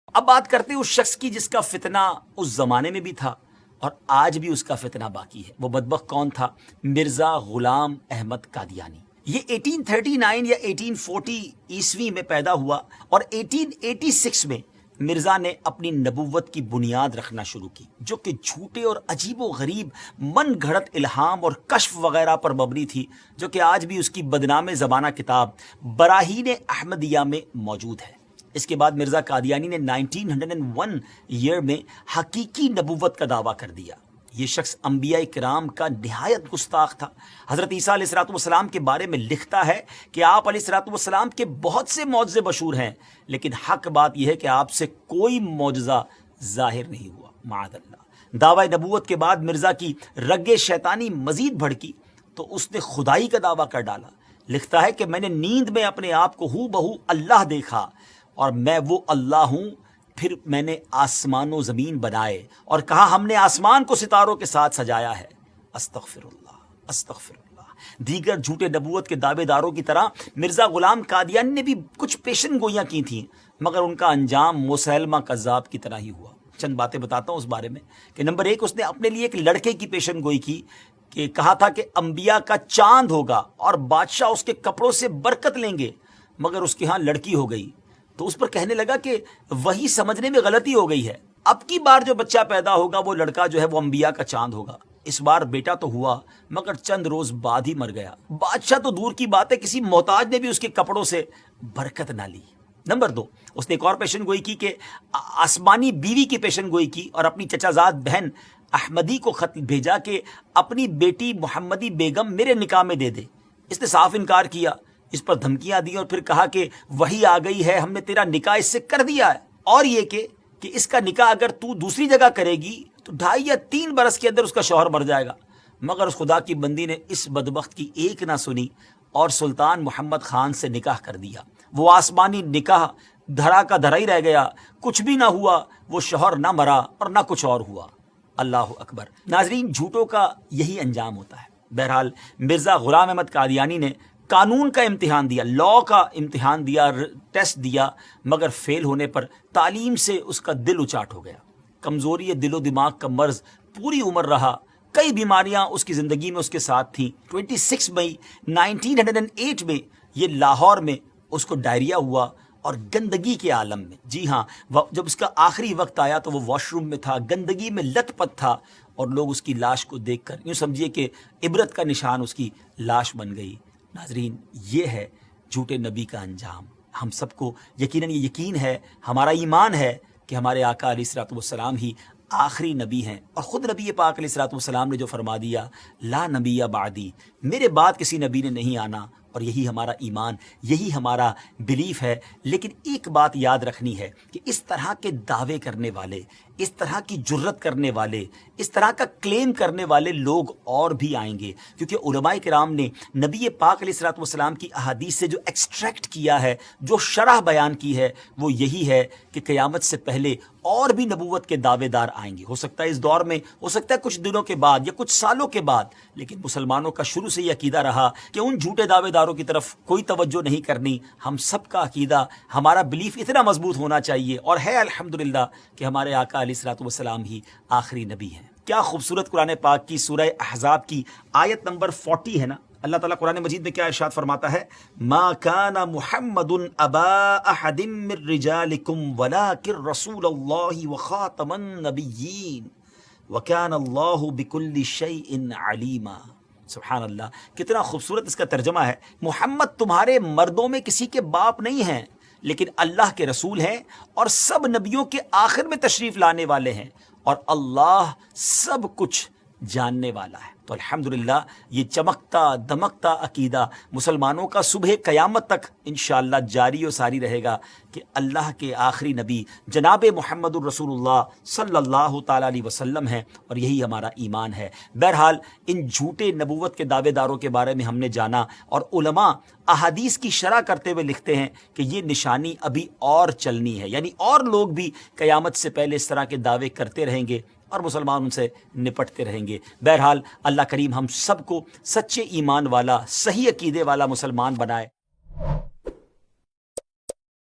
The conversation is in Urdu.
اب بات کرتے ہیں اس شخص کی جس کا فتنہ اس زمانے میں بھی تھا اور آج بھی اس کا فتنہ باقی ہے۔ وہ بدبخت کون تھا؟ مرزا غلام احمد قادیانی۔ یہ 1839 یا 1840 عیسوی میں پیدا ہوا اور 1886 میں مرزا نے اپنی نبوت کی بنیاد رکھنا شروع کی، جو کہ جھوٹے اور عجیب و غریب من گھڑت الہام اور کشف وغیرہ پر مبنی تھی، جو کہ آج بھی اس کی بدنام زمانہ کتاب براہین احمدیہ میں موجود ہے۔ اس کے بعد مرزا قادیانی نے 1901 ایئر میں حقیقی نبوت کا دعویٰ کر دیا۔ یہ شخص انبیاء کرام کا نہایت گستاخ تھا۔ حضرت عیسیٰ علیہ السلام کے بارے میں لکھتا ہے کہ آپ علیہ السلام کے بہت سے معجزے مشہور ہیں، لیکن حق بات یہ ہے کہ آپ سے کوئی معجزہ ظاہر نہیں ہوا، معاذ اللہ۔ دعوی نبوت کے بعد مرزا کی رگ شیطانی مزید بھڑکی تو اس نے خدائی کا دعویٰ کر ڈالا۔ لکھتا ہے کہ میں نے نیند میں اپنے آپ کو ہو بہو اللہ دیکھا اور میں وہ اللہ ہوں۔ پھر میں نے آسمان و زمین بنائے اور کہا ہم نے آسمان کو ستاروں کے ساتھ سجایا ہے۔ استغفر اللہ، استغفر اللہ۔ دیگر جھوٹے نبوت کے دعوے داروں کی طرح مرزا غلام قادیانی نے بھی کچھ پیشن گوئیاں کی تھیں، مگر ان کا انجام مسیلمہ کذاب کی طرح ہی ہوا۔ چند باتیں بتاتا ہوں اس بارے میں کہ نمبر 1، اس نے اپنے لیے ایک لڑکے کی پیشن گوئی کی کہ کہا تھا کہ انبیاء کا چاند ہوگا اور بادشاہ اس کے کپڑوں سے برکت لیں گے، مگر اس کے ہاں لڑکی ہو گئی تو اس پر کہنے لگا کہ وہی سمجھنے میں غلطی ہو گئی ہے، اب کی بار جو بچہ پیدا ہوگا وہ لڑکا جو ہے وہ انبیاء کا چاند ہوگا۔ اس بار بیٹا تو ہوا مگر چند روز بعد ہی مر گیا۔ بادشاہ تو دور کی بات ہے، کسی محتاج نے بھی اس کے کپڑوں سے برکت نہ لی۔ نمبر 2، اس نے ایک اور پیشن گوئی کی کہ آسمانی بیوی کی پیشن گوئی کی اور اپنی چچا زاد بہن احمدی کو خط بھیجا کہ اپنی بیٹی محمدی بیگم میرے نکاح میں دے دے۔ اس نے صاف انکار کیا، اس پر دھمکیاں دی اور پھر کہا کہ وہی آ گئی ہے، ہم نے تیرا نکاح اس سے کر دیا ہے، اور یہ کہ اس کا نکاح اگر تو دوسری جگہ کرے گی تو 2.5 یا 3 برس کے اندر اس کا شوہر مر جائے گا۔ مگر اس خدا کی بندی نے اس بدبخت کی ایک نہ سنی اور سلطان محمد خان سے نکاح کر دیا۔ وہ آسمانی نکاح دھرا کا دھرا ہی رہ گیا، کچھ بھی نہ ہوا، وہ شوہر نہ مرا اور نہ کچھ اور ہوا۔ اللہ اکبر۔ ناظرین، جھوٹوں کا یہی انجام ہوتا ہے۔ بہرحال مرزا غلام احمد قادیانی نے قانون کا امتحان دیا، لاء کا امتحان دیا، ٹیسٹ دیا، مگر فیل ہونے پر تعلیم سے اس کا دل اچاٹ ہو گیا۔ کمزوری دل و دماغ کا مرض پوری عمر رہا، کئی بیماریاں اس کی زندگی میں اس کے ساتھ تھیں۔ 26 مئی 1908 میں یہ لاہور میں اس کو ڈائریا ہوا اور گندگی کے عالم میں، جی ہاں، جب اس کا آخری وقت آیا تو وہ واش روم میں تھا، گندگی میں لت پت تھا، اور لوگ اس کی لاش کو دیکھ کر یوں سمجھیے کہ عبرت کا نشان اس کی لاش بن گئی۔ ناظرین، یہ ہے جھوٹے نبی کا انجام۔ ہم سب کو یقیناً یہ یقین ہے، ہمارا ایمان ہے کہ ہمارے آقا علیہ السلام ہی آخری نبی ہیں، اور خود نبی پاک علیہ السلام نے جو فرما دیا، لا نبی بعدی، میرے بعد کسی نبی نے نہیں آنا، اور یہی ہمارا ایمان، یہی ہمارا بلیف ہے۔ لیکن ایک بات یاد رکھنی ہے کہ اس طرح کے دعوے کرنے والے، اس طرح کی جرت کرنے والے، اس طرح کا کلیم کرنے والے لوگ اور بھی آئیں گے، کیونکہ علماء کرام نے نبی پاک علیہ السلام کی احادیث سے جو ایکسٹریکٹ کیا ہے، جو شرح بیان کی ہے، وہ یہی ہے کہ قیامت سے پہلے اور بھی نبوت کے دعوے دار آئیں گے۔ ہو سکتا ہے اس دور میں، ہو سکتا ہے کچھ دنوں کے بعد یا کچھ سالوں کے بعد، لیکن مسلمانوں کا شروع سے یہ عقیدہ رہا کہ ان جھوٹے دعوے داروں کی طرف کوئی توجہ نہیں کرنی۔ ہم سب کا عقیدہ، ہمارا بلیف اتنا مضبوط ہونا چاہیے، اور ہے الحمدللہ کہ ہمارے آقا علیہ السلام ہی آخری نبی ہیں۔ کیا خوبصورت قرآن پاک کی سورہ احزاب کی آیت نمبر 40 ہے نا، اللہ تعالیٰ قرآن مجید میں کیا ارشاد فرماتا ہے؟ ما کان محمد ابا احد من رجالکم ولکن رسول اللہ وخاتم النبیین وکان اللہ بکل شیء علیما۔ سبحان اللہ، کتنا خوبصورت اس کا ترجمہ ہے۔ محمد تمہارے مردوں میں کسی کے باپ نہیں ہیں، لیکن اللہ کے رسول ہیں اور سب نبیوں کے آخر میں تشریف لانے والے ہیں، اور اللہ سب کچھ جاننے والا ہے۔ تو الحمدللہ یہ چمکتا دمکتا عقیدہ مسلمانوں کا صبح قیامت تک انشاءاللہ جاری و ساری رہے گا کہ اللہ کے آخری نبی جناب محمد الرسول اللہ صلی اللہ تعالیٰ علیہ وسلم ہیں، اور یہی ہمارا ایمان ہے۔ بہرحال ان جھوٹے نبوت کے دعوے داروں کے بارے میں ہم نے جانا، اور علماء احادیث کی شرح کرتے ہوئے لکھتے ہیں کہ یہ نشانی ابھی اور چلنی ہے، یعنی اور لوگ بھی قیامت سے پہلے اس طرح کے دعوے کرتے رہیں گے اور مسلمان ان سے نپٹتے رہیں گے۔ بہرحال اللہ کریم ہم سب کو سچے ایمان والا، صحیح عقیدے والا مسلمان بنائے۔